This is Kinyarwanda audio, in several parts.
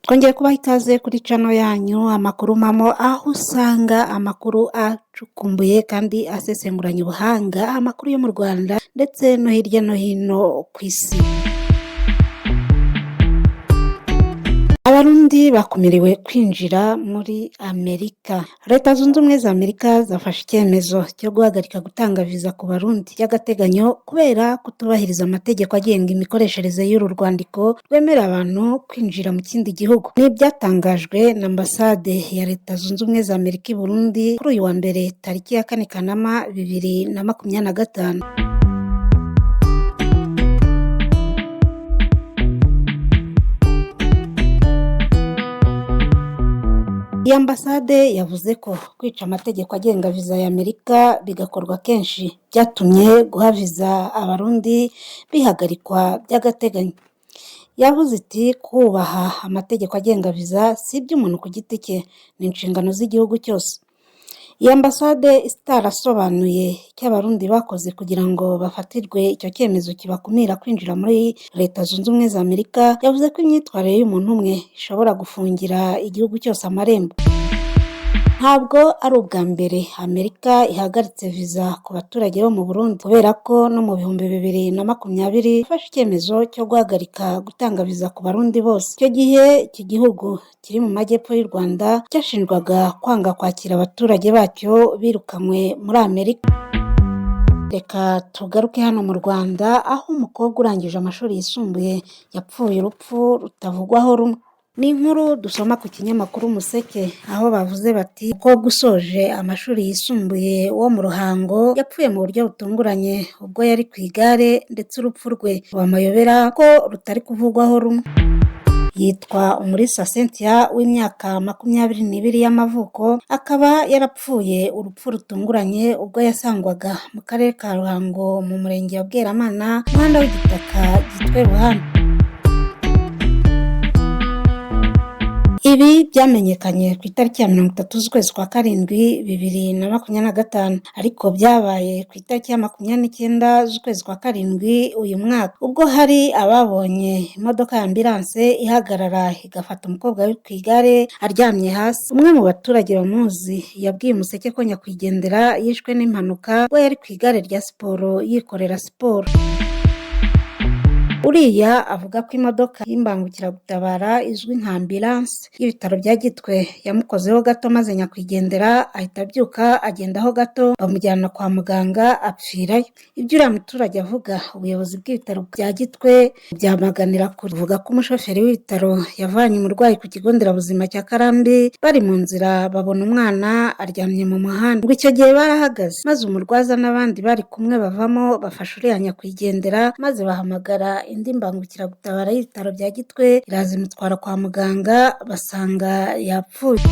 Twongeye kubaha ikaze kuri channel yanyu amakuru mamo, aho usanga amakuru acukumbuye kandi asesenguranye ubuhanga, amakuru yo mu Rwanda ndetse no hirya no hino ku isi. Abarundi bakumiriwe kwinjira muri Amerika. Leta zunze ubumwe za Amerika zafashe icyemezo cyo guhagarika gutanga viza ku Barundi by'agateganyo kubera kutubahiriza amategeko agenga imikoreshereze y'uru rwandiko rwemera abantu kwinjira mu kindi gihugu. Ni byatangajwe na ambasade ya Leta zunze ubumwe za Amerika i Burundi kuri uyu wa mbere tariki ya 4 Kanama 2025. Iyi ambasade yavuze ko kwica amategeko agenga viza ya Amerika bigakorwa kenshi byatumye guha viza Abarundi bihagarikwa by'agateganyo. Yavuze iti kubaha amategeko agenga viza si iby'umuntu ku giti cye, ni inshingano z'igihugu cyose. Iyi ambasade itarasobanuye icyo Abarundi bakoze kugira ngo bafatirwe icyo cyemezo kibakumira kwinjira muri Leta zunze ubumwe za Amerika, yavuze ko imyitwarire y'umuntu umwe ishobora gufungira igihugu cyose amarembo. Ntabwo ari ubwa mbere Amerika ihagaritse viza ku baturage bo mu Burundi, kubera ko no mu 2020 ifashe icyemezo cyo guhagarika gutanga viza ku Barundi bose. Icyo gihe iki gihugu kiri mu majyepfo y'u Rwanda cyashinjwaga kwanga kwakira abaturage bacyo birukanywe muri Amerika. Reka tugaruke hano mu Rwanda, aho umukobwa urangije amashuri yisumbuye yapfuye urupfu rutavugwaho rumwe. Ni inkuru dusoma ku kinyamakuru Umuseke, aho bavuze bati umukobwa usoje amashuri yisumbuye wo mu Ruhango yapfuye mu buryo butunguranye ubwo yari ku igare, ndetse urupfu rwe rwamayobera ko rutari kuvugwaho rumwe. Yitwa Umulisa Cynthia w'imyaka 22 y'amavuko, akaba yarapfuye urupfu rutunguranye ubwo yasangwaga mu karere ka Ruhango mu murenge wa Bweramana, umuhanda w'igitaka gitwe Ruhande. Ibi byamenyekanye ku itariki ya 30 z'ukwezi kwa 7 2025, ariko byabaye ku itariki ya 29 z'ukwezi kwa 7 uyu mwaka, ubwo hari ababonye imodoka ya ambulance ihagarara igafata umukobwa uri ku igare aryamye hasi. Umwe mu baturage bamuzi yabwiye Umuseke ko nyakwigendera yishwe n'impanuka ubwo yari ku igare rya siporo yikorera siporo. Uriya avuga ko imodoka y'imbangukiragutabara izwi nka ambulance y'ibitaro bya Gitwe yamukozeho gato, maze nyakwigendera ahita abyuka agendaho gato, bamujyana kwa muganga apfirayo. Ibyo uriya muturage avuga ubuyobozi bw'ibitaro bya Gitwe byamaganira kure. Avuga ko umushoferi w'ibitaro yavanye umurwayi ku kigo nderabuzima cya Karambi, bari mu nzira babona umwana aryamye mu muhanda. Ngo icyo gihe barahagaze, maze umurwaza n'abandi bari kumwe bavamo bafasha uriya nyakwigendera, maze bahamagara indi mbangukiragutabara y'ibitaro bya Gitwe iraza imutwara kwa muganga, basanga yapfuye.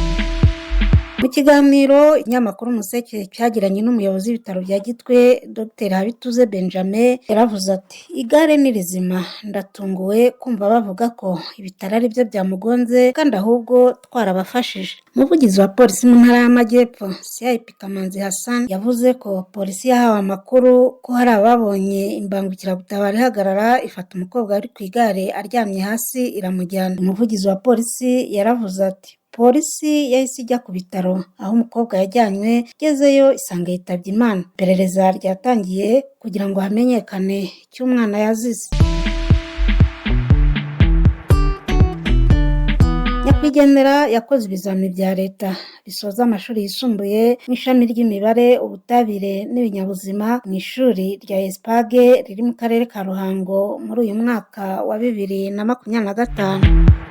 Mu kiganiro ikinyamakuru Umuseke cyagiranye n'umuyobozi w'ibitaro bya Gitwe Dr Habituze Benjamin, yaravuze ati igare ni rizima, ndatunguwe kumva bavuga ko ibitaro ari byo byamugonze kandi ahubwo twarabafashije. Umuvugizi wa polisi mu ntara y'Amajyepfo CIP Kamanzi Hassan yavuze ko polisi yahawe amakuru ko hari ababonye imbangukiragutabara ihagarara ifata umukobwa uri ku igare aryamye hasi iramujyana. Umuvugizi wa polisi yaravuze ati polisi yahise ijya ku bitaro aho umukobwa yajyanywe, igezeyo isanga yitabye Imana. Iperereza ryatangiye kugira ngo hamenyekane icyo umwana yazize. Nyakwigendera yakoze ibizamini bya leta bisoza amashuri yisumbuye mu ishami ry'imibare, ubutabire n'ibinyabuzima mu ishuri rya Espage riri mu karere ka Ruhango muri uyu mwaka wa 2025.